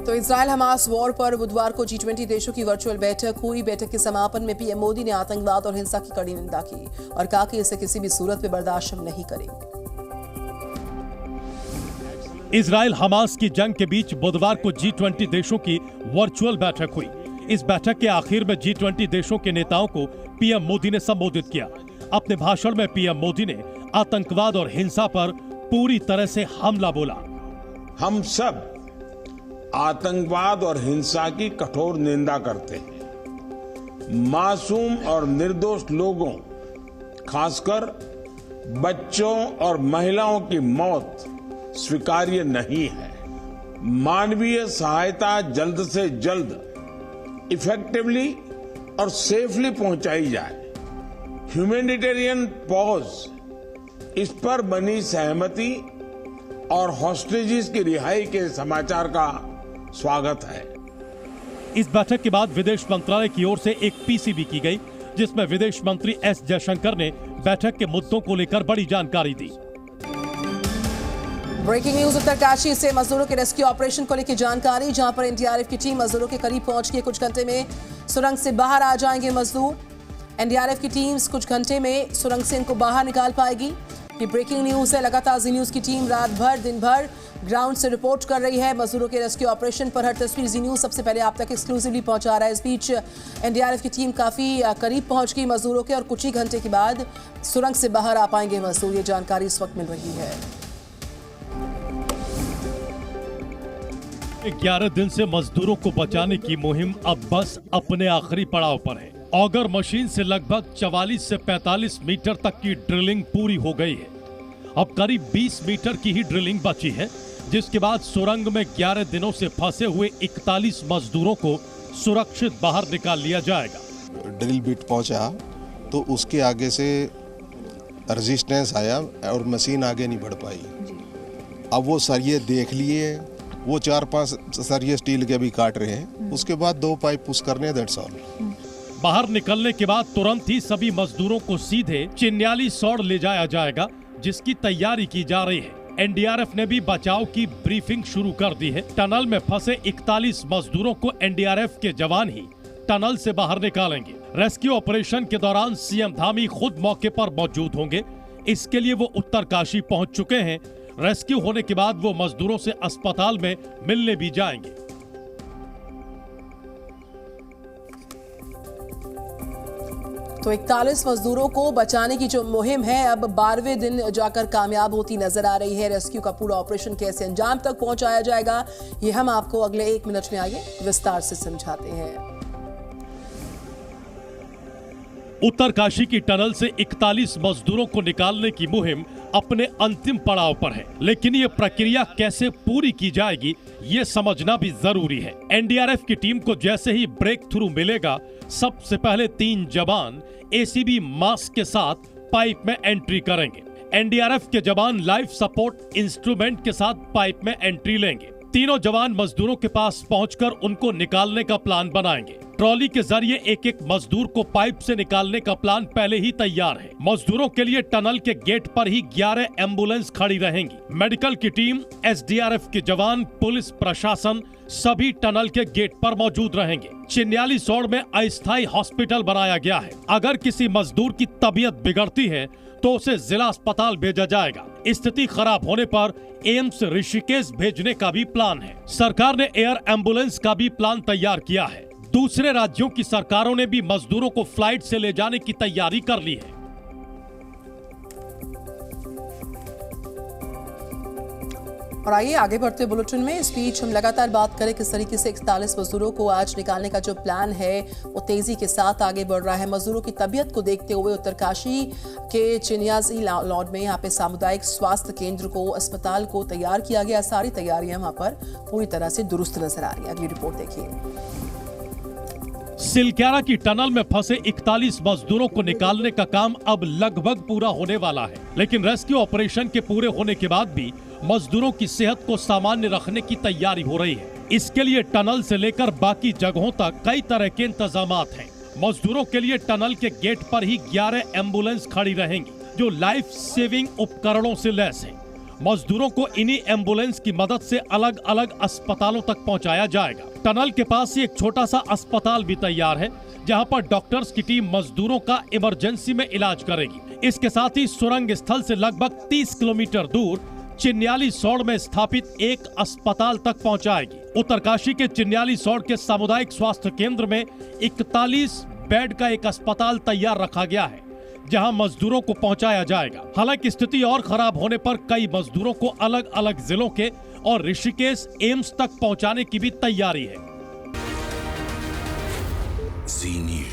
तो Israel Hamas war पर बुधवार को G20 देशों की वर्चुअल बैठक हुई। बैठक के समापन में पीएम मोदी ने आतंकवाद और हिंसा की कड़ी निंदा की और कहा कि इसे किसी भी सूरत में बर्दाश्त हम नहीं करेंगे। इजराइल हमास की जंग के बीच बुधवार को G20 देशों की वर्चुअल बैठक हुई। इस बैठक के आखिर में G20 देशों के नेताओं को पीएम मोदी ने संबोधित किया। अपने भाषण में पीएम मोदी ने आतंकवाद और हिंसा पर पूरी तरह से हमला बोला। हम सब आतंकवाद और हिंसा की कठोर निंदा करते हैं। मासूम और निर्दोष लोगों, खासकर बच्चों और महिलाओं की मौत स्वीकार्य नहीं है। मानवीय सहायता जल्द से जल्द इफेक्टिवली और सेफली पहुंचाई जाए। ह्यूमैनिटेरियन पॉज, इस पर बनी सहमति और हॉस्टेजेस की रिहाई के समाचार का स्वागत है। इस बैठक के बाद विदेश मंत्रालय की ओर से एक पीसीबी की गई, जिसमें विदेश मंत्री एस जयशंकर ने बैठक के मुद्दों को लेकर बड़ी जानकारी दी। ब्रेकिंग न्यूज उत्तरकाशी से मजदूरों के रेस्क्यू ऑपरेशन को लेकर जानकारी, जहां पर एनडीआरएफ की टीम मजदूरों के करीब पहुंच गई। कुछ घंटे में सुरंग से बाहर आ जाएंगे मजदूर। एनडीआरएफ की टीम कुछ घंटे में सुरंग से इनको बाहर निकाल पाएगी। ये ब्रेकिंग न्यूज है। लगातार जी न्यूज की टीम रात भर दिन भर ग्राउंड से रिपोर्ट कर रही है मजदूरों के रेस्क्यू ऑपरेशन पर। हर तस्वीर जी न्यूज सबसे पहले आप तक एक्सक्लूसिवली पहुंचा रहा है। इस बीच एनडीआरएफ की टीम काफी करीब पहुंच गई मजदूरों के और कुछ ही घंटे के बाद सुरंग से बाहर आ पाएंगे मजदूर। ये जानकारी इस वक्त मिल रही है। 11 दिन से मजदूरों को बचाने की मुहिम अब बस अपने आखिरी पड़ाव पर है। ऑगर मशीन से लगभग 44 से 45 मीटर तक की ड्रिलिंग पूरी हो गई है। अब करीब 20 मीटर की ही ड्रिलिंग बची है, जिसके बाद सुरंग में 11 दिनों से फंसे हुए 41 मजदूरों को सुरक्षित बाहर निकाल लिया जाएगा। ड्रिल बिट पहुंचा तो उसके आगे से रेजिस्टेंस आया और मशीन आगे नहीं बढ़ पाई। अब वो सरिये देख लिए, वो 4-5 सरिये स्टील के भी काट रहे हैं। उसके बाद 2 पाइप पुश करने, दैट्स ऑल। बाहर निकलने के बाद तुरंत ही सभी मजदूरों को सीधे चिन्याली सौड़ ले जाया जाएगा, जिसकी तैयारी की जा रही है। एनडीआरएफ ने भी बचाव की ब्रीफिंग शुरू कर दी है। टनल में फंसे 41 मजदूरों को एनडीआरएफ के जवान ही टनल से बाहर निकालेंगे। रेस्क्यू ऑपरेशन के दौरान सीएम धामी खुद मौके पर मौजूद होंगे। इसके लिए वो उत्तरकाशी पहुंच चुके हैं। रेस्क्यू होने के बाद वो मजदूरों से अस्पताल में मिलने भी जाएंगे। तो 41 मजदूरों को बचाने की जो मुहिम है अब 12वें दिन जाकर कामयाब होती नजर आ रही है। रेस्क्यू का पूरा ऑपरेशन कैसे अंजाम तक पहुंचाया जाएगा, ये हम आपको अगले 1 मिनट में आगे विस्तार से समझाते हैं। उत्तरकाशी की टनल से 41 मजदूरों को निकालने की मुहिम अपने अंतिम पड़ाव पर है, लेकिन ये प्रक्रिया कैसे पूरी की जाएगी ये समझना भी जरूरी है। एनडीआरएफ की टीम को जैसे ही ब्रेक थ्रू मिलेगा, सबसे पहले 3 जवान एसीबी मास्क के साथ पाइप में एंट्री करेंगे। एनडीआरएफ के जवान लाइफ सपोर्ट इंस्ट्रूमेंट के साथ पाइप में एंट्री लेंगे। तीनों जवान मजदूरों के पास पहुंचकर उनको निकालने का प्लान बनाएंगे। ट्रॉली के जरिए एक मजदूर को पाइप से निकालने का प्लान पहले ही तैयार है। मजदूरों के लिए टनल के गेट पर ही 11 एम्बुलेंस खड़ी रहेंगी। मेडिकल की टीम, एसडीआरएफ के जवान, पुलिस प्रशासन सभी टनल के गेट पर मौजूद रहेंगे। चिन्याली सौड़ में अस्थायी हॉस्पिटल बनाया गया है। अगर किसी मजदूर की तबीयत बिगड़ती है तो उसे जिला अस्पताल भेजा जाएगा। स्थिति खराब होने पर एम्स ऋषिकेश भेजने का भी प्लान है। सरकार ने एयर एम्बुलेंस का भी प्लान तैयार किया है। दूसरे राज्यों की सरकारों ने भी मजदूरों को फ्लाइट से ले जाने की तैयारी कर ली है। और आइए आगे बढ़ते बुलेटिन में। इस बीच हम लगातार बात करें किस तरीके से 41 मजदूरों को आज निकालने का जो प्लान है वो तेजी के साथ आगे बढ़ रहा है। मजदूरों की तबीयत को देखते हुए उत्तरकाशी के चिन्याली लॉर्ड में यहाँ पे सामुदायिक स्वास्थ्य केंद्र को, अस्पताल को तैयार किया गया। सारी तैयारियां वहां पर पूरी तरह से दुरुस्त नजर आ रही है। अगली रिपोर्ट देखिए। सिलक्यारा की टनल में फंसे 41 मजदूरों को निकालने का काम अब लगभग पूरा होने वाला है, लेकिन रेस्क्यू ऑपरेशन के पूरे होने के बाद भी मजदूरों की सेहत को सामान्य रखने की तैयारी हो रही है। इसके लिए टनल से लेकर बाकी जगहों तक कई तरह के इंतजामात हैं। मजदूरों के लिए टनल के गेट पर ही 11 एम्बुलेंस खड़ी रहेंगी, जो लाइफ सेविंग उपकरणों से लैस है। मजदूरों को इन्हीं एम्बुलेंस की मदद से अलग अलग अस्पतालों तक पहुंचाया जाएगा। टनल के पास ही एक छोटा सा अस्पताल भी तैयार है, जहां पर डॉक्टर्स की टीम मजदूरों का इमरजेंसी में इलाज करेगी। इसके साथ ही सुरंग स्थल से लगभग 30 किलोमीटर दूर चिन्याली सौड़ में स्थापित एक अस्पताल तक पहुंचाएगी। उत्तरकाशी के चिन्याली सौड़ के सामुदायिक स्वास्थ्य केंद्र में 41 बेड का एक अस्पताल तैयार रखा गया है, जहां मजदूरों को पहुंचाया जाएगा। हालांकि स्थिति और खराब होने पर कई मजदूरों को अलग अलग जिलों के और ऋषिकेश एम्स तक पहुंचाने की भी तैयारी है। जी न्यूज़।